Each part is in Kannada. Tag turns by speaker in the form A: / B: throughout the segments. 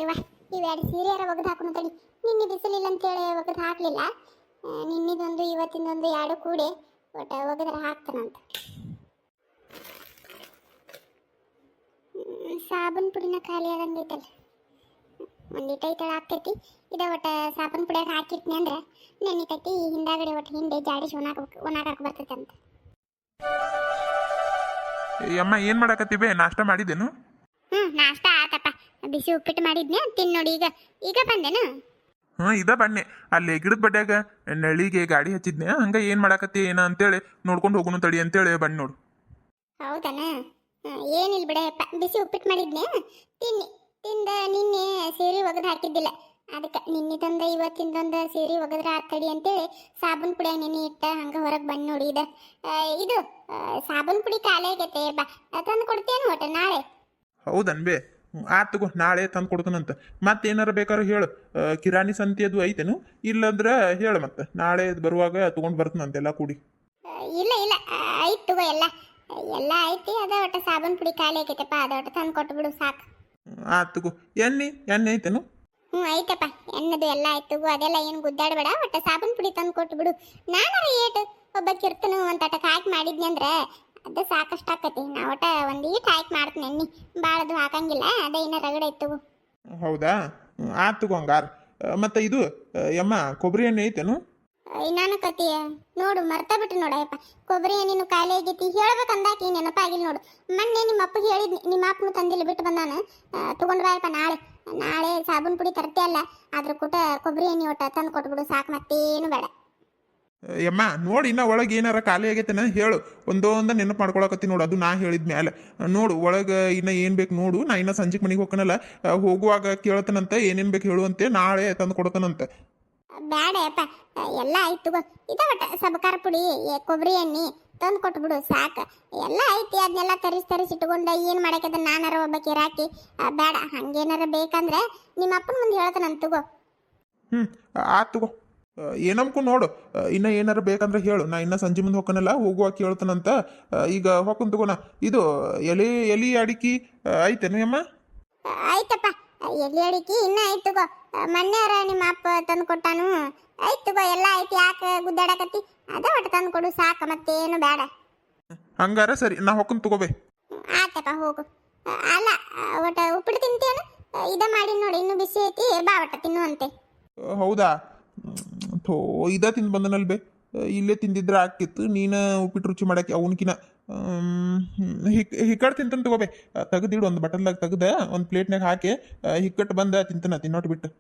A: ಇವ ಇವೆರಡು ಸೀರೆಯಾರ ಒಗೆದು ಹಾಕೊಂಡು ತಡಿ. ನಿನ್ನೆ ಬಿಸಿಲಿಲ್ಲ ಅಂತೇಳಿ ಒಗೆದು ಹಾಕಲಿಲ್ಲ. ನಿನ್ನಿದೊಂದು ಇವತ್ತಿಂದೊಂದು ಎರಡು ಕೂಡಿ ಒಟ್ಟು ಒಗೆದ್ರೆ ಹಾಕ್ತಾನಂತ. ಸಾಬೂನು ಪುಡಿನ ಖಾಲಿ ಆದಂಗೈತಲ್ಲ, ಒಂದಿಟ್ಟು ಐತಳ ಆಗ್ತೈತಿ. ಇದ ಒಟ್ಟು ಸಾಬೂನು ಪುಡಿಯಾಗ ಹಾಕಿಟ್ನಿ ಅಂದ್ರೆ ನೆನಿತೈತಿ. ಹಿಂದಾಗಡೆ ಒಟ್ಟು ಹಿಂದೆ ಜಾಡಿಸಿ ಒಣಗಾಕ ಬರ್ತೈತೆ ಅಂತ.
B: ಅಮ್ಮ ಏನು ಮಾಡಕತ್ತೀವಿ? ನಾಷ್ಟ ಮಾಡಿದ್ದೇನು?
A: ನಾಷ್ಟ ಆತಪ್ಪ. ಬಿಸಿ ಉಪ್ಪಿಟ್ಟು ಮಾಡಿದ್ನೆ, ತಿನ್ ನೋಡಿ. ಈಗ ಈಗ ಬಂದೇನು?
B: ಇದ ಬನ್ನಿ. ಅಲ್ಲಿ ಗಿಡದ ಬಡ್ಡ್ಯಾಗ ನಳಿಗೆ ಗಾಡಿ ಹಚ್ಚಿದ್ನೆ, ಹಂಗ ಏನು ಮಾಡಕತ್ತಿ ಏನ ಅಂತೇಳಿ ನೋಡ್ಕೊಂಡು ಹೋಗುನು ತಡಿ ಅಂತೇಳಿ ಬನ್ನಿ ನೋಡು.
A: ಹೌದನ? ಏನಿಲ್ಲ ಬಿಡಪ್ಪ, ಬಿಸಿ ಉಪ್ಪಿಟ್ಟು ಮಾಡಿದ್ನೆ ತಿಂದ. ನಿನ್ನೆ ಸೀರೆ ಒಗೆದು ಹಾಕಿದ್ದಿಲ್ಲ, ಅದಕ್ಕೆ ನಿನ್ನಿದೊಂದು ಇವತ್ತಿಂದೊಂದು ಸೀರೆ ಒಗೆದ್ರೆ ಆಗ್ತಡಿ ಅಂತೇಳಿ ಸಾಬೂನು ಪುಡಿಯಾಗ ನೆನೆ ಇಟ್ಟ ಹಂಗೆ ಹೊರಗೆ ಬಂದು ನೋಡಿ. ಇದು ಸಾಬೂನು ಪುಡಿ ಖಾಲಿ ಆಗೈತೆ, ಬಾ ತಂದು ಕೊಡ್ತೇನು ಒಟ್ಟು ನಾಳೆ.
B: ಹೌದನ್ಬೇ? ಆತಗೋ, ನಾಳೆ ತಂದು ಕೊಡ್ತಾನಂತ. ಮತ್ತೇನಾರ ಬೇಕಾದ್ರೆ ಹೇಳು, ಕಿರಾಣಿ ಸಂತಿ ಅದು ಐತೇನು? ಇಲ್ಲಂದ್ರೆ ಹೇಳು, ಮತ್ತೆ ನಾಳೆ ಬರುವಾಗ ತೊಗೊಂಡು ಬರ್ತಾನಂತೆ ಎಲ್ಲ ಕೂಡಿ.
A: ಇಲ್ಲ ಐತ್ ತಗೋ, ಎಲ್ಲ ಐತಿ. ಅದ ಒಟ್ಟು ಸಾಬೂನು ಪುಡಿ ಖಾಲಿ ಆಗೈತಪ್ಪ, ಅದ ಒಟ್ಟು ತಂದು ಕೊಟ್ಬಿಡು ಸಾಕು.
B: ಆತಗೋ. ಎಣ್ಣೆ ಐತೇನು?
A: ಐತಪ್ಪ, ಎಣ್ಣದು ಎಲ್ಲ ಆಯ್ತು. ಅದೆಲ್ಲ ಏನು ಗುದ್ದಾಡಬೇಡ, ಒಟ್ಟು ಸಾಬೂನು ಪುಡಿ ತಂದು ಕೊಟ್ಟು ಬಿಡು. ನಾನಾರ ಏಟು ಒಬ್ಬಕ್ಕಿರ್ತನು ಒಂದು ತಟಕ್ಕೆ ಹಾಕಿ ಮಾಡಿದ್ನಿ ಅಂದ್ರೆ ಅದು ಸಾಕಷ್ಟು ಆಕತಿ. ನಾ ಒಟ್ಟು ಒಂದೀಟು ಹಾಕಿ ಮಾಡ್ತೀನಿ ಎಣ್ಣೆ, ಭಾಳದು ಹಾಕಂಗಿಲ್ಲ. ಅದೇ ಇನ್ನೂ ರಗಡೆ ಇತ್ತು.
B: ಹೌದಾ? ಆತಗೋ ಹಂಗಾರ. ಮತ್ತೆ ಇದು ಯಮ್ಮ ಕೊಬ್ಬರಿ ಎಣ್ಣೆ ಐತೇನು?
A: ನಾನು ಕತಿ ನೋಡು ಮರ್ತಾ ಬಿಟ್ಟು ನೋಡಪ್ಪ. ಕೊಬ್ಬರಿ ಎಣ್ಣೆನು ಖಾಲಿ ಆಗೈತಿ, ಹೇಳ್ಬೇಕಂದಾಕಿ ನೆನಪಾಗಿಲ್ಲ ನೋಡು. ಮೊನ್ನೆ ನಿಮ್ಮ ಅಪ್ಪ ಹೇಳಿದ್ನಿ, ನಿಮ್ಮ ಅಪ್ಪನು ತಂದಿಲ್ಲ ಬಿಟ್ಟು ಬಂದಾನ. ತೊಗೊಂಡು ಬಾಯಪ್ಪ ನಾಳೆ ಸಾಬೂನು ಪುಡಿ ತರ್ತೆ ಅಲ್ಲ, ಅದ್ರ ಕೂಟ ಕೊಬ್ಬರಿ ಎಣ್ಣೆ ಒಟ್ಟು ತಂದು ಕೊಟ್ಬಿಡು ಸಾಕು, ಮತ್ತೇನು ಬೇಡ.
B: ಯಮ್ಮ ನೋಡಿ, ಇನ್ನ ಒಳಗೆ ಏನಾರ ಖಾಲಿ ಆಗೈತೆನ ಹೇಳು, ಒಂದೊಂದ ನೆನಪು ಮಾಡ್ಕೊಳಕತ್ತಿ ನೋಡು. ಅದು ನಾ ಹೇಳಿದ ಮ್ಯಾಲೆ ನೋಡು, ಒಳಗೆ ಇನ್ನ ಏನು ಬೇಕು ನೋಡು. ನಾ ಇನ್ನ ಸಂಜೆಗೆ ಮನೆಗೆ ಹೋಗ್ಕನಲ್ಲ, ಹೋಗುವಾಗ ಕೇಳ್ತಾನಂತೆ ಏನೇನು ಬೇಕು ಹೇಳುವಂತೆ, ನಾಳೆ ತಂದು ಕೊಡ್ತಾನಂತೆ.
A: ಬೇಡ ಅಪ್ಪ, ಎಲ್ಲ ಆಯ್ತು. ಇದ ಒಟ್ಟು ಸಬಕಾರ ಪುಡಿ ಕೊಬ್ಬರಿ ಎಣ್ಣೆ ತಂದು ಕೊಟ್ಬಿಡು ಸಾಕು. ಎಲ್ಲ ಐತಿ, ಅದನ್ನೆಲ್ಲ ತರಿಸಿ ಇಟ್ಕೊಂಡು ಏನು ಮಾಡಕ್ಕೆ ನಾನಾರ ಒಬ್ಬಕ್ಕೆ ಇರಾಕಿ ಬೇಡ. ಹಂಗೇನಾರ ಬೇಕಂದ್ರೆ ನಿಮ್ಮ ಅಪ್ಪನ ಮುಂದೆ ಹೇಳ್ತಾನಂತ ತಗೋ.
B: ಆತು ತಗೋ. ಏನಮ್ಕು ನೋಡು, ಇನ್ನ ಏನಾರ ಬೇಕಂದ್ರೆ ಹೇಳು. ನಾ ಇನ್ನ ಸಂಜೆ ಮುಂದೆ ಹೋಗ್ಕನಲ್ಲ, ಹೋಗುವಾಗ ಕೇಳ್ತಾನಂತ. ಈಗ ಹೋಗ್ಕೊಂಡು ತಗೋಣ. ಇದು ಎಲಿ ಅಡಿಕೆ ಐತೇನು ಯಮ್ಮ?
A: ಆಯ್ತಪ್ಪ, ಎಲ್ಲಿ ಅಡಿಕೆ ಇನ್ನ ಆಯ್ತು ತಗೋ. ಮೊನ್ನೆಯಾರ ನಿಮ್ಮ ಅಪ್ಪ ತಂದು ಕೊಟ್ಟಾನು. ಆಯ್ತು ತಗೋ, ಎಲ್ಲ ಐತಿ. ಯಾಕೆ ಗುದ್ದಾಡಕತ್ತಿ? ಅದ ಒಟ್ಟು ತಂದು ಕೊಡು ಸಾಕು, ಮತ್ತೇನು ಬೇಡ.
B: ಹಂಗಾರ ಸರಿ, ನಾ ಹೋಗ್ಕೊಂಡು ತಗೋಬೇ.
A: ಆತಪ್ಪ ಹೋಗು. ಅಲ್ಲ ಒಟ್ಟು ಉಪ್ಪಿಟ್ಟು ತಿಂತೇನು? ಇದ ಮಾಡಿ ನೋಡಿ, ಇನ್ನೂ ಬಿಸಿ ಐತಿ, ಬಾ ಒಟ್ಟು ತಿನ್ನುವಂತೆ.
B: ಹೌದಾ? ಥೋ, ಇದ ತಿಂದು ಬಂದನಲ್ ಬೇ. ಇಲ್ಲೇ ತಿಂದಿದ್ರೆ ಆಗ್ತಿತ್ತು. ನೀನು ಉಪ್ಪಿಟ್ಟು ರುಚಿ ಮಾಡಕ್ಕೆ ಅವನಕಿನ ಹಿಕ್ಕಟ್ಟು ತಿಂತಾನೆ ತಗೋಬೇ. ತೆಗೆದಿಡು, ಒಂದು ಬಟನ್ದಾಗ ತೆಗ್ದ ಒಂದು ಪ್ಲೇಟ್ನಾಗ ಹಾಕಿ ಹಿಕ್ಕಟ್ಟು ಬಂದ ತಿನ್ನೋಟ್ ಬಿಟ್ಟು.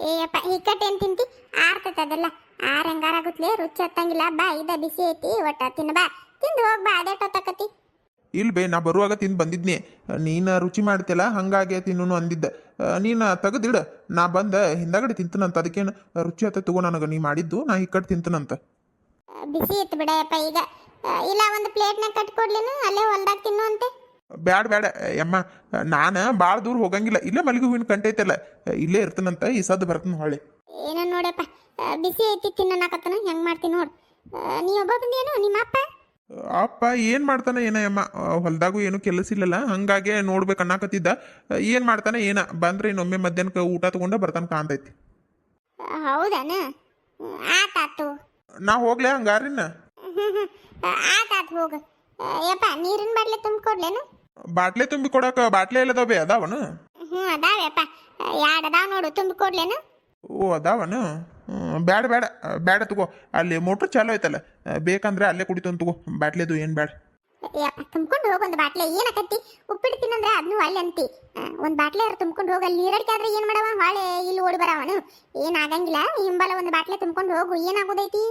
A: ಏಯಪ್ಪ, ಹಿಕ್ಕಟ್ಟು ಏನು ತಿಂತಿ? ಆರ್ತೈತೆ ಅದೆಲ್ಲ. ಹಂಗಾರಾಗುತ್ತಲೇ, ರುಚಿ ಹತ್ತಂಗಿಲ್ಲ. ಬಾ, ಇದ ಬಿಸಿ ಐತಿ, ಒಟ್ಟು ತಿನ್ನ ಬಾ. ತಿಂದು ಹೋಗಿ ಬಾ, ಅದೇ ಟೊತ್ತಕತಿ.
B: ಇಲ್ಲ ಬೇ, ನಾ ಬರುವಾಗ ತಿಂದು ಬಂದಿದ್ನಿ. ನೀನು ರುಚಿ ಮಾಡ್ತಿಲ್ಲ, ಹಂಗಾಗಿ ತಿನ್ನು ಅಂದಿದ್ದ. ನೀನು ತೆಗೆದಿಡ, ನಾ ಬಂದ ಹಿಂದಾಗಡೆ ತಿಂತನಂತ. ಅದಕ್ಕೇನು ರುಚಿ ಹತ್ತ ತಗೋ ನನಗೆ, ನೀ ಮಾಡಿದ್ದು ನಾ ಹಿಕ್ಕಟ್ಟು ತಿಂತನಂತ.
A: ಬಿಸಿ ಇತ್ತು ಬಿಡಪ್ಪ ಈಗ. ಇಲ್ಲ ಒಂದು ಪ್ಲೇಟ್ನಾಗ ಕಟ್ಕೊಡ್ಲೇನು, ಅಲ್ಲೇ ಹೊಲ್ದಾಗ ತಿನ್ನುವಂತೆ.
B: ಬ್ಯಾಡ ಯಮ್ಮ, ನಾನು ಭಾಳ ದೂರ ಹೋಗಂಗಿಲ್ಲ. ಇಲ್ಲೇ ಮಲ್ಲಿಗೆ ಹೂವಿನ ಕಂಟೆ ಐತಲ್ಲ, ಇಲ್ಲೇ ಇರ್ತನಂತ. ಈ ಸದ್ದು ಬರ್ತಾನೆ ಹೊಳ್ಳಿ.
A: ಏನೋ ನೋಡಪ್ಪ, ಬಿಸಿ ಐತಿ ತಿನ್ನಕತ್ತನ. ಹೆಂಗೆ ಮಾಡ್ತೀನಿ ನೋಡು. ನೀ ಒಬ್ಬ ಬಂದೇನು? ನಿಮ್ಮ
B: ಅಪ್ಪ ಏನು ಮಾಡ್ತಾನೆ ಏನ ಯಮ್ಮ, ಹೊಲ್ದಾಗೂ ಏನು ಕೆಲಸ ಇಲ್ಲಲ್ಲ, ಹಂಗಾಗಿ ನೋಡ್ಬೇಕು ಅನ್ನಕತ್ತಿದ್ದ. ಏನು ಮಾಡ್ತಾನೆ ಏನ, ಬಂದ್ರೆ ಇನ್ನೊಮ್ಮೆ ಮಧ್ಯಾಹ್ನಕ್ಕೆ ಊಟ ತಗೊಂಡ ಬರ್ತಾನೆ ಕಾಣ್ತೈತಿ.
A: ಹೌದಾನ? ಆತಾತು.
B: ನಾ ಹೋಗ್ಲೇ ಹಂಗಾರಿನ?
A: ಆತಾತು, ಹೋಗು. ಯಪ್ಪ, ನೀರಿನ ಬಾಟ್ಲಿ ತುಂಬಿಕೊಡ್ಲೇನು?
B: ಬಾಟ್ಲೆ ತುಂಬಿ ಕೊಡಕ ಬಾಟ್ಲೆ ಎಲ್ಲದಾವ ಬೇ? ಅದಾವನು?
A: ಅದಾವಪ್ಪ, ಎರಡು ಅದಾವ ನೋಡು, ತುಂಬಿಕೊಡ್ಲೇನು?
B: ಓ, ಅದಾವನು? ಬ್ಯಾಡ ತಗೋ. ಅಲ್ಲಿ ಮೋಟ್ರ್ ಚಾಲು ಐತಲ್ಲ, ಬೇಕಂದ್ರೆ ಅಲ್ಲೇ ಕುಡಿತಂತ ತಗೋ. ಬಾಟ್ಲೆದು ಏನು ಬ್ಯಾಡ.
A: ತುಂಬ್ಕೊಂಡು ಹೋಗಿ ಒಂದು ಬಾಟ್ಲೆ. ಏನಕತ್ತಿ? ಉಪ್ಪಿಟ್ಟು ತಿನ್ನಂದ್ರೆ ಅದನ್ನು ಅಲ್ಲಿ ಅಂತಿ. ಒಂದು ಬಾಟ್ಲೆ ತುಂಬ್ಕೊಂಡು ಹೋಗಿ. ಅಲ್ಲಿ ನೀರಡಿಕೆ ಆದ್ರೆ ಏನು ಮಾಡವ? ಹೊಳೆ ಇಲ್ಲಿ ಓಡಿ ಬರವನು. ಏನಾಗಂಗಿಲ್ಲ, ಹಿಂಬಲ ಒಂದು ಬಾಟ್ಲೆ ತುಂಬ್ಕೊಂಡು ಹೋಗು. ಏನಾಗೋದೈತಿ?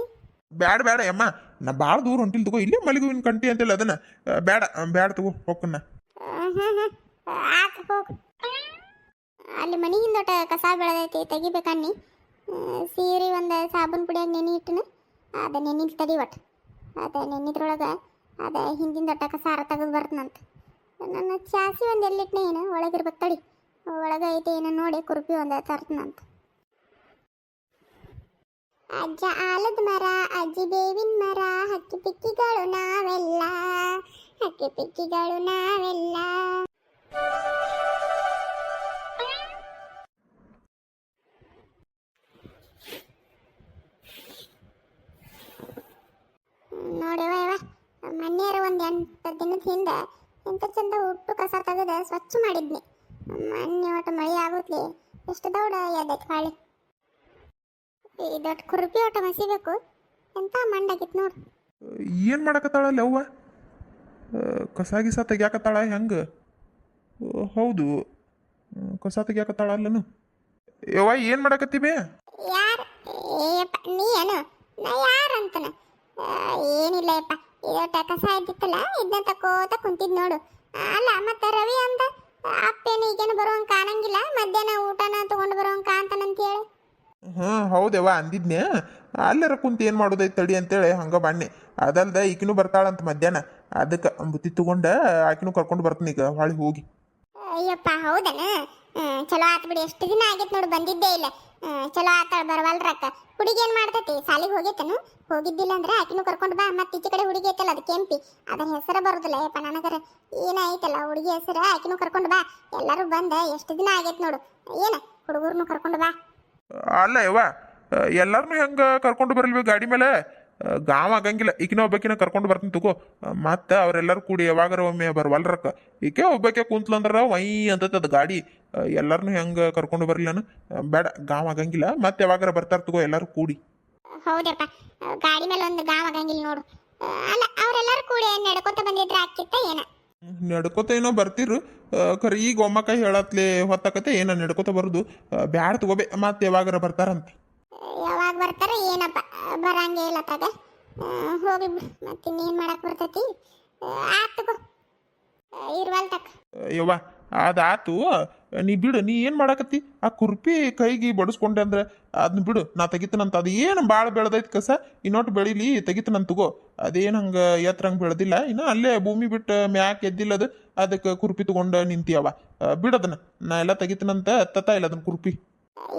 B: ಬ್ಯಾಡ ಯಮ್ಮ, ನಾ ಭಾಳ ದೂರ ಹೊಂಟಿಲ್ ತಗೋ. ಇಲ್ಲೇ ಮಲ್ಲಿಗೆ ಹೂವಿನ ಕಂಟಿ ಅಂತಿಲ್ಲ, ಅದನ್ನ ಬ್ಯಾಡ ತಗೋ, ಹೋಗ್ಕನ್ನ.
A: ಆತು, ಹೋಗು. ಅಲ್ಲಿ ಮನೆ ಹಿಂದೊಟ್ಟ ಕಸ ಬೆಳೆದೈತಿ, ತೆಗಿಬೇಕನ್ನಿ. ಸೀರೆ ಒಂದು ಸಾಬೂನು ಪುಡಿಯಾಗ ನೆನೆ ಇಟ್ಟನು. ಅದ ನೆನಿಲ್ ತಡಿ ಒಟ್ಟು. ಅದ ನೆನ್ನಿದ್ರೊಳಗೆ ಅದ ಹಿಂದಿನ ದೊಡ್ಡ ಕಸ ತೆಗೆದು ಬರ್ತನಂತ. ನನ್ನ ಚಾಸಿ ಒಂದು ಎಲ್ಲಿಟ್ನೆ, ಏನು ಒಳಗಿರ್ಬೇಕು ತಡಿ. ಒಳಗೆ ಐತೆ ಏನೋ ನೋಡಿ ಕುರುಪಿ ಒಂದು ತರ್ತನಂತ. ಅಜ್ಜ ಆಲದ ಮರ, ಅಜ್ಜಿ ಬೇವಿನ ಮರ, ಹಕ್ಕಿ ಪಿಕ್ಕಿಗಳು ನಾವೆಲ್ಲ, ಹಕ್ಕಿ ಪಿಕ್ಕಿಗಳು ನಾವೆಲ್ಲ. ಅಂತ ಹಿಂದೆ ಎಂತ ಚಂದ ಹುಟ್ಟು ಕಸ ತೆಗೆದು ಸ್ವಚ್ಛ ಮಾಡಿದ್ನಿ. ಮೊನ್ನೆ ಒಟ್ಟು ಮಳೆ ಆಗುತ್ತಲಿ ಎಷ್ಟು ದೌಡ ಎದ್ದೈತೆ ಹಾಳಿ. ಈ ದೊಡ್ಡ ಕುರುಪಿ ಒಟ್ಟು ಮಸಿಬೇಕು ಎಂತ ಮಂಡಾಗಿತ್ತು ನೋಡು.
B: ಏನು ಮಾಡಕತ್ತಾಳಲ್ಲ ಅವ್ವ? ಕಸ ಗಿಸ ತೆಗ್ಯಾಕತ್ತಾಳ ಹೆಂಗೆ? ಹೌದು, ಕಸ ತೆಗ್ಯಾಕತ್ತಾಳ ಅಲ್ಲನು. ಯವ್ವ ಏನು ಮಾಡಕತ್ತೀವಿ?
A: ಯಾರು ಏಪ್ಪ ನೀ ಏನು ನಾ ಯಾರಂತನ? ಏನಿಲ್ಲ ಯಪ್ಪ, ಇದೊಟ್ಟ ಕಸ ಇದ್ದಿತ್ತಲ್ಲ ಇದನ್ನ ತಕೋತ ಕುಂತಿದ್ ನೋಡು. ಅಲ್ಲ ಮತ್ತೆ ರವಿ ಅಂತ ಅಪ್ಪೇನು ಈಗೇನು ಬರುವಂಗೆ ಕಾಣಂಗಿಲ್ಲ, ಮಧ್ಯಾಹ್ನ ಊಟನ ತಗೊಂಡು ಬರುವಂಗೆ ಕಾಣ್ತಾನಂತ ಹೇಳಿ.
B: ಹೌದವ್ವ ಅಂದಿದ್ನೆ. ಅಲ್ಲರ ಕುಂತ ಏನು ಮಾಡೋದೈತೆ ತಡಿ ಅಂತೇಳಿ ಹಂಗೆ ಬಣ್ಣೆ. ಅದಲ್ದ ಈಕಿನೂ ಬರ್ತಾಳಂತ ಮಧ್ಯಾಹ್ನ, ಅದಕ್ಕೆ ಬುತ್ತಿ ತಗೊಂಡ ಆಕಿನೂ ಕರ್ಕೊಂಡು ಬರ್ತೀನಿ ಈಗ ಹೊಳಿ ಹೋಗಿ.
A: ಅಯ್ಯಪ್ಪ ಹೌದನ? ಚಲೋ ಆತ್ ಬಿಡಿ, ಎಷ್ಟು ದಿನ ಆಗೈತೆ ನೋಡು ಬಂದಿದ್ದೇ ಇಲ್ಲ. ಚಲೋ ಆತಾಳ ಬರವಲ್ರಕ್ಕ. ಹುಡುಗಿ ಏನು ಮಾಡ್ತೈತಿ? ಸಾಲಿಗೆ ಹೋಗೈತನು? ಹೋಗಿದ್ದಿಲ್ಲ ಅಂದ್ರೆ ಆಕಿನೂ ಕರ್ಕೊಂಡು ಬಾ. ಮತ್ತೆ ಈಚೆ ಕಡೆ ಹುಡುಗಿ ಐತಲ್ಲ ಅದು ಕೆಂಪಿ, ಅದರ ಹೆಸರು ಬರೋದಿಲ್ಲ ಯಪ್ಪ ನನಗರ. ಏನಾಯ್ತಲ್ಲ ಹುಡುಗಿ ಹೆಸರು, ಆಕಿನೂ ಕರ್ಕೊಂಡು ಬಾ. ಎಲ್ಲರೂ ಬಂದ ಎಷ್ಟು ದಿನ ಆಗೈತೆ ನೋಡು. ಏನ ಹುಡುಗರ್ನು ಕರ್ಕೊಂಡು ಬಾ.
B: ಅಲ್ಲ ಯವ್ವ, ಎಲ್ಲಾರನ್ನೂ ಹೆಂಗೆ ಕರ್ಕೊಂಡು ಬರಲ್ವಿ ಗಾಡಿ ಮೇಲೆ? ಗಾಂವ್ ಆಗಂಗಿಲ್ಲ, ಈಕಿನ ಒಬ್ಬಾಕಿನ ಕರ್ಕೊಂಡು ಬರ್ತೀನಿ ತಗೋ. ಮತ್ತು ಅವರೆಲ್ಲರೂ ಕೂಡಿ ಯಾವಾಗಾರ ಒಮ್ಮೆ ಬರವಲ್ರಕ್ಕ. ಈಕೆ ಒಬ್ಬಾಕೆ ಕುಂತ್ಲಂದ್ರೆ ವೈ ಅಂತದ ಗಾಡಿ. ಎಲ್ಲಾರನ್ನೂ ಹೆಂಗೆ ಕರ್ಕೊಂಡು ಬರಲಿಲ್ಲ ಬೇಡ, ಗಾಂವ್ ಆಗಂಗಿಲ್ಲ. ಮತ್ತೆ ಯಾವಾಗಾರ ಬರ್ತಾರೆ ತಗೋ ಎಲ್ಲರೂ ಕೂಡಿ.
A: ಹೌದಪ್ಪ, ಗಾಡಿ ಮೇಲೆ ಒಂದು ಗಾಂವ್ ಆಗಂಗಿಲ್ಲ ನೋಡು. ಅಲ್ಲ ಅವರೆಲ್ಲರೂ ಕೂಡಿ ನಡ್ಕೊತ ಬಂದಿದ್ರೆ ಆಗ್ತಿತ್ತ ಏನ?
B: ನಡ್ಕೋತ ಏನೋ ಬರ್ತಿರು ಖರೆ. ಈಗ ಒಮ್ಮಕ್ಕ ಹೇಳತ್ಲೆ ಹೊತ್ತಾಕತೆ ಏನೋ ನಡ್ಕೋತ ಬರೋದು ಬ್ಯಾಡ ತಗೋಬೇ. ಮತ್ತೆ ಯಾವಾಗಾರ ಬರ್ತಾರಂತ.
A: ಯಾವಾಗ ಬರ್ತಾರ ಏನಪ್ಪ, ಬರಂಗೇ ಇಲ್ಲ ತಗ. ಹೋಗಿ ಮತ್ತೆ ಇನ್ನೇನು ಮಾಡಕ್ ಬರ್ತೈತಿ? ಆತಗೋ ಇರ್ವಲ್ ತಕ್ಕ.
B: ಯವ್ವ ಅದಾತು, ನೀ ಬಿಡು. ನೀ ಏನು ಮಾಡಾಕತ್ತಿ? ಆ ಕುರ್ಪಿ ಕೈಗೆ ಬಡಿಸ್ಕೊಂಡೆ ಅಂದ್ರೆ ಅದನ್ನ ಬಿಡು, ನಾ ತೆಗಿತನಂತ. ಅದು ಏನು ಭಾಳ ಬೆಳೆದೈತಿ ಕಸ, ಇನ್ನೊಟ್ಟು ಬೆಳೀಲಿ ತೆಗಿತನಂತ ತಗೋ. ಅದೇನು ಹಂಗೆ ಎತ್ತರಂಗೆ ಬೆಳೆದಿಲ್ಲ ಇನ್ನು, ಅಲ್ಲೇ ಭೂಮಿ ಬಿಟ್ಟು ಮ್ಯಾಕ್ ಎದ್ದಿಲ್ಲ ಅದು. ಅದಕ್ಕೆ ಕುರ್ಪಿ ತಗೊಂಡು ನಿಂತಿಯವ. ಬಿಡೋದನ್ನ ನಾ ಎಲ್ಲ ತೆಗಿತನಂತ. ತತ್ತ ಇಲ್ಲ ಅದನ್ನ ಕುರ್ಪಿ.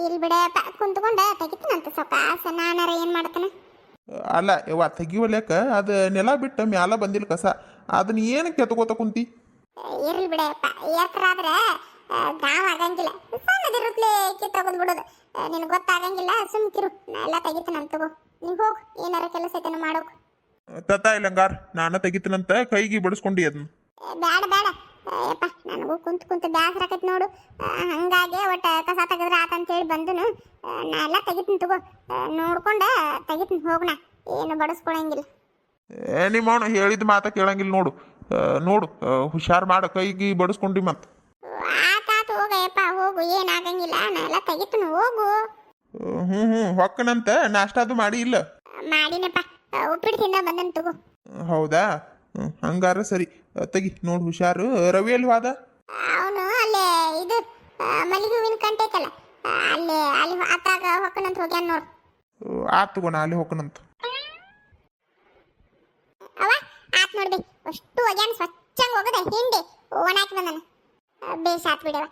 A: ಇಲ್ಲಿ ಬಿಡಪ್ಪ, ಕುಂತ್ಕೊಂಡ ತೆಗಿತನಂತ ಸಾವಕಾಸ. ನಾನಾರ ಏನು ಮಾಡ್ತಾನೆ?
B: ಅಲ್ಲ ಯವ್ವ, ತೆಗಿವಲ್ಯಾಕ ಅದು ನೆಲ ಬಿಟ್ಟು ಮ್ಯಾಲ ಬಂದಿಲ್ಲ ಕಸ. ಅದನ್ನ ಏನಕ್ಕೆ ಎತ್ಕೋತ ಕುಂತಿ?
A: ಇರ್ಲಿ ಬಿಡಪ್ಪ, ಎತ್ತರ ಆದ್ರೆ ಗಾಂವ್ ಆಗಂಗಿಲ್ಲ. ಸಣ್ಣದಿರುತ್ತಲೇ ಕಿತ್ತೋಗೋದು ಬಿಡೋದು ನಿನಗೆ ಗೊತ್ತಾಗಂಗಿಲ್ಲ. ಸುಮ್ಕಿರು, ನಾ ಎಲ್ಲ ತೆಗಿತನಂತ ತಗೋ. ನೀವು ಹೋಗು, ಏನಾರ ಕೆಲಸ ಐತನ ಮಾಡೋಕು.
B: ತತ್ತ ಇಲ್ಲಂಗಾರ ನಾನು ತೆಗಿತನಂತ ಕೈಗೆ ಬಡಿಸ್ಕೊಂಡಿ ಅದನ್ನ.
A: ಬೇಡ ಬೇಡ ಯಪ್ಪ, ನನಗೂ ಕುಂತು ಬ್ಯಾಸರ ಆಕೈತಿ ನೋಡು. ಹಂಗಾಗಿ ಒಟ್ಟು ಕಸ ತೆಗೆದ್ರೆ ಆತಂತೇಳಿ ಬಂದನು. ನಾ ಎಲ್ಲ ತೆಗಿತೀನಿ ತಗೋ, ನೋಡ್ಕೊಂಡ ತೆಗಿತೀನಿ ಹೋಗೋಣ. ಏನು ಬಡಿಸ್ಕೊಳಂಗಿಲ್ಲ.
B: ನಿಮ್ಮ ಅವನು ಹೇಳಿದ ಮಾತ ಕೇಳಂಗಿಲ್ಲ ನೋಡು. ನೋಡು ಹುಷಾರು ಮಾಡ, ಕೈಗೆ ಬಡಿಸ್ಕೊಂಡಿ ಮತ್ತೆ.
A: ಆತಾತು ಹೋಗಯ್ಯಪ್ಪ, ಹೋಗು, ಏನಾಗಂಗಿಲ್ಲ. ನಾ ಎಲ್ಲ ತೆಗಿತೀನಿ, ಹೋಗು.
B: ಹೊಕ್ಕನಂತ ನಾಷ್ಟಾದು ಮಾಡಿ ಇಲ್ಲ?
A: ಮಾಡಿನಪ್ಪ, ಉಪ್ಪಿಟ್ಟು ತಿಂದ ಬಂದನ್ ತಗೋ.
B: ಹೌದಾ? ಹಂಗಾರ ಸರಿ, ತೆಗಿ ನೋಡು ಹುಷಾರು. ರವಿ ಎಲ್ಲಿ ಹೋದ?
A: ಅವನು ಅಲ್ಲೇ ಇದು ಮಲ್ಲಿಗೆ ಹೂವಿನ ಕಂಟೆ ಐತಲ್ಲ, ಅಲ್ಲಿ ಅತ್ತಾಗ ಹೊಕ್ಕನಂತ ಹೋಗ್ಯಾನ ನೋಡು.
B: ಆತ್ ತಗೋ, ನಾ ಅಲ್ಲಿ ಹೊಕ್ಕನಂತ.
A: ಅವ ಆತ್ ನೋಡ್ಬಿ, ಅಷ್ಟು ಹೋಗ್ಯಾನ. ಸ್ವಚ್ಛಂಗೆ ಹೋಗದ ಹಿಂಡಿ ಒಣಾಕಿ ಬಂದನ. ಬೇಸ್ ಆತ್ ಬಿಡವ.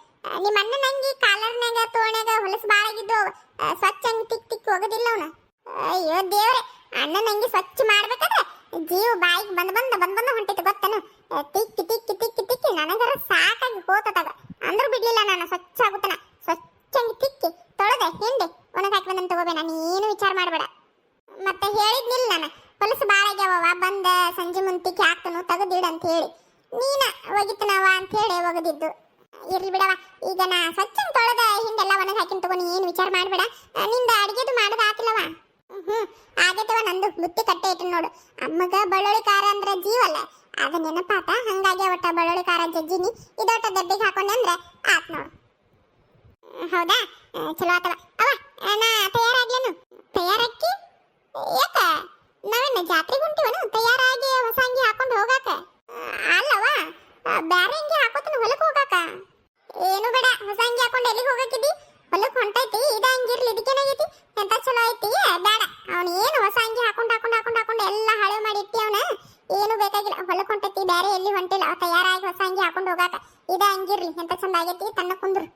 A: ನಿಮ್ಮ ಅಣ್ಣನ ಹಂಗಿ ಕಾಲರ್ನಾಗ ತೋಣ್ಯಾಗ ಹೊಲಸು ಭಾಳ ಆಗಿದ್ದು ಸ್ವಚ್ಛ ಹಂಗೆ ತಿಕ್ ಹೋಗೋದಿಲ್ಲ ಅವನ. ಅಯ್ಯೋ ದೇವ್ರೆ, ಅಣ್ಣನ ಹಂಗಿ ಸ್ವಚ್ಛ ಮಾಡ್ಬೇಕಾದ್ರೆ ಜೀವ ಬಾಯಿಗೆ ಬಂದ ಹೊಂಟಿತ್ತು ಗೊತ್ತನು? ತಿಕ್ಕಿ ನನಗರ ಸಾಕಾಗಿ ಹೋತದಾಗ ಅಂದ್ರೂ ಬಿಡ್ಲಿಲ್ಲ. ನಾನು ಸ್ವಚ್ಛ ಆಗುತ್ತಾನ. ಸ್ವಚ್ಛಂಗಿ ತಿಕ್ಕಿ ತೊಳೆದೆ ಹಿಂಡಿ ಒಣಗಿ ಹಾಕಿ ಬಂದನ್ ತಗೋಬೇ. ನಾನು ಏನು ವಿಚಾರ ಮಾಡಬೇಡ. ಮತ್ತೆ ಹೇಳಿದ್ನಿಲ್ಲ ನಾನು, ಹೊಲಸು ಭಾಳ ಆಗ್ಯಾವ, ಬಂದ ಸಂಜೆ ಮುಂತಿಕ್ಕಿ ಹಾಕ್ತನು ತೆಗೆದಿಡ ಅಂತ ಹೇಳಿ. ನೀನ ಒಗಿತನವ ಅಂತ ಹೇಳಿ ಒಗದಿದ್ದು. ಇರ್ಲಿ ಬಿಡವ, ಈಗ ನಾ ಸ್ವಚ್ಛ ತೊಳೆದ ಹಿಂದೆಲ್ಲ ಒಣಗಿ ಹಾಕಿನ ತಗೋ. ನೀ ಏನು ವಿಚಾರ ಮಾಡಬೇಡ. ನಿಂದ ಅಡಿಗೆದು ಮಾಡೋದು ಆತಿಲ್ಲವ? ಆಗೈತವ, ನಂದು ಬುತ್ತಿ ಕಟ್ಟೆ ಇಟ್ಟು ನೋಡು. ಅಮ್ಮಗ ಬೆಳ್ಳುಳ್ಳಿ ಖಾರ ಅಂದ್ರೆ ಜೀವಲ್ಲ, ಅದ ನೆನಪಾತ. ಹಂಗಾಗಿ ಒಟ್ಟ ಬೆಳ್ಳುಳ್ಳಿ ಖಾರ ಜಜ್ಜಿನಿ ಇದೊಟ್ಟ ದಬ್ಬಿಗೆ ಹಾಕೊಂಡೆ ಅಂದ್ರೆ ಆತ್ ನೋಡು. ಹೌದಾ? ಚಲೋ ಆತವ. ಅವ ನಾ ತಯಾರಾಗ್ಲೇನು? ತಯಾರಕ್ಕಿ ಯಾಕ? ನಾವೇನ ಜಾತ್ರೆಗೆ ಹೊಂಟಿವನು ತಯಾರಾಗಿ ಹೊಸ ಅಂಗಿ ಹಾಕೊಂಡು ಹೋಗಾಕ? ಅಲ್ಲವ, ಬ್ಯಾರೆ ಅಂಗಿ ಹಾಕೋತನ ಹೊಲಕ್ಕೆ ಹೋಗಾಕ? ಏನು ಬೇಡ, ಹೊಸ ಅಂಗಿ ಹಾಕೊಂಡು ಎಲ್ಲಿಗೆ ಹೋಗಕ್ಕಿದ್ದಿ? ಹೊಲಕ್ಕೆ ಹೊಂಟೈತಿ, ಇದ ಅಂಗಿರ್ಲಿ, ಇದಕ್ಕೇನಾಗೈತಿ? ಎಂತ ಚಲೋ ಐತಿ? ಬೇಡ, ಅವನು ಏನು ಹೊಸ ಅಂಗಿ ಹಾಕೊಂಡು ಎಲ್ಲ ಹಳೆ ಮಾಡಿ ಇಟ್ಟಿ. ಅವನ ಏನು ಬೇಕಾಗಿಲ್ಲ, ಹೊಲಕ್ಕೆ ಹೊಂಟೈತಿ, ಬೇರೆ ಎಲ್ಲಿ ಹೊಂಟಿಲ್ಲ. ತಯಾರಾಗಿ ಹೊಸ ಅಂಗಿ ಹಾಕೊಂಡು ಹೋಗಾಕ. ಇದ ಅಂಗಿರ್ಲಿ, ಎಂತ ಚಂದ ಆಗೈತಿ, ತನ್ನ ಕುಂದ್ರು.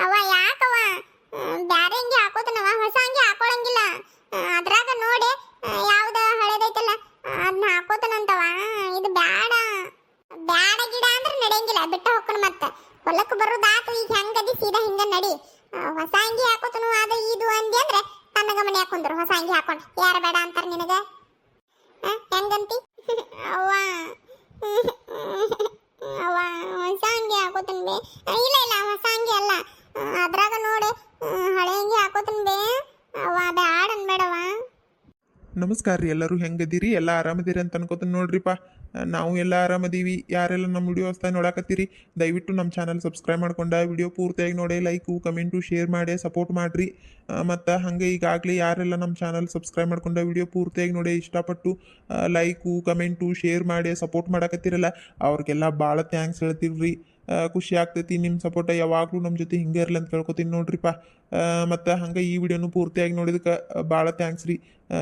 A: ಅವ ಯಾಕವ ಬ್ಯಾರೆ ಅಂಗಿ ಹಾಕೋತನವ, ಹೊಸ ಅಂಗಿ ಹಾಕೊಳಂಗಿಲ್ಲ. ಅದ್ರಾಗ ನೋಡಿ ಯಾವ್ದ ಹಳೇದೈತಲ್ಲ ಅದನ್ನ ಹಾಕೋತನಂತವ. ಇದು ಬ್ಯಾಡ ಗಿಡ ಅಂದ್ರೆ ನಡೆಯಂಗಿಲ್ಲ, ಬಿಟ್ಟ ಹೋಗ್ಕೊಂಡು ಮತ್ತೆ ಹೊಲಕ್ಕೆ ಬರೋದಾತು. ಈಗ ಹೆಂಗದಿ ಸೀದಾ ಹಿಂಗ ನಡಿ. ಹೊಸ ಅಂಗಿ ಹಾಕೋತನು ಅದು ಇದು ಅಂದಿ ಅಂದ್ರೆ ತನ್ನ ಮನೆ ಹಾಕೊಂಡ್ರು. ಹೊಸ ಅಂಗಿ ಹಾಕೊಂಡು ಯಾರು ಬೇಡ ಅಂತಾರ ನಿನಗ? ಹೆಂಗಂತಿ? ಅವ್ವ ಅವ ಹೊಸ ಅಂಗಿ ಹಾಕೋತನ್ ಬೇ. ಇಲ್ಲ ಇಲ್ಲ ಹೊಸ ಅಂಗಿ ಅಲ್ಲ, ಅದ್ರಾಗ ನೋಡಿ ಹಳೆ ಅಂಗಿ ಹಾಕೋತನ್ ಬೇ. ಅವ ಬ್ಯಾಡ ಅನ್ಬೇಡವ.
B: ನಮಸ್ಕಾರ ರೀ, ಎಲ್ಲರೂ ಹೆಂಗದಿರಿ? ಎಲ್ಲ ಆರಾಮದಿರಿ ಅಂತ ಅನ್ಕೋತೀನಿ ನೋಡ್ರಿಪ್ಪ. ನಾವು ಎಲ್ಲ ಆರಾಮದೀವಿ. ಯಾರೆಲ್ಲ ನಮ್ಮ ವಿಡಿಯೋ ಹೊಸ್ತಾಗಿ ನೋಡಾಕತ್ತೀರಿ ದಯವಿಟ್ಟು ನಮ್ಮ ಚಾನಲ್ ಸಬ್ಸ್ಕ್ರೈಬ್ ಮಾಡ್ಕೊಂಡು ವಿಡಿಯೋ ಪೂರ್ತಿಯಾಗಿ ನೋಡಿ ಲೈಕು ಕಮೆಂಟು ಶೇರ್ ಮಾಡಿ ಸಪೋರ್ಟ್ ಮಾಡಿರಿ. ಮತ್ತು ಹಾಗೆ ಈಗಾಗಲೇ ಯಾರೆಲ್ಲ ನಮ್ಮ ಚಾನಲ್ ಸಬ್ಸ್ಕ್ರೈಬ್ ಮಾಡ್ಕೊಂಡು ವಿಡಿಯೋ ಪೂರ್ತಿಯಾಗಿ ನೋಡಿ ಇಷ್ಟಪಟ್ಟು ಲೈಕು ಕಮೆಂಟು ಶೇರ್ ಮಾಡಿ ಸಪೋರ್ಟ್ ಮಾಡಾಕತ್ತೀರಲ್ಲ ಅವ್ರಿಗೆಲ್ಲ ಭಾಳ ಥ್ಯಾಂಕ್ಸ್ ಹೇಳ್ತೀವಿ ರೀ. ಖುಷಿ ಆಗ್ತೈತಿ. ನಿಮ್ಮ ಸಪೋರ್ಟ ಯಾವಾಗಲೂ ನಮ್ಮ ಜೊತೆ ಹಿಂಗೆ ಇರಲಿ ಅಂತ ಕೇಳ್ಕೊತೀನಿ ನೋಡ್ರಿಪ್ಪ. ಮತ್ತು ಹಂಗೆ ಈ ವಿಡಿಯೋನು ಪೂರ್ತಿಯಾಗಿ ನೋಡಿದಕ್ಕೆ ಭಾಳ ಥ್ಯಾಂಕ್ಸ್ ರೀ.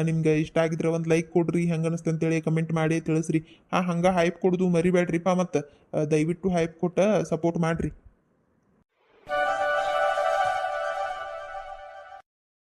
B: ನಿಮ್ಗೆ ಇಷ್ಟ ಆಗಿದ್ರೆ ಒಂದು ಲೈಕ್ ಕೊಡ್ರಿ, ಹೆಂಗೆ ಅನಿಸ್ತು ಅಂತೇಳಿ ಕಮೆಂಟ್ ಮಾಡಿ ತಿಳಿಸ್ರಿ. ಹಂಗೆ ಹೈಪ್ ಕೊಡೋದು ಮರಿಬೇಡ್ರಿಪ್ಪ. ಮತ್ತು ದಯವಿಟ್ಟು ಹೈಪ್ ಕೊಟ್ಟು ಸಪೋರ್ಟ್ ಮಾಡಿರಿ.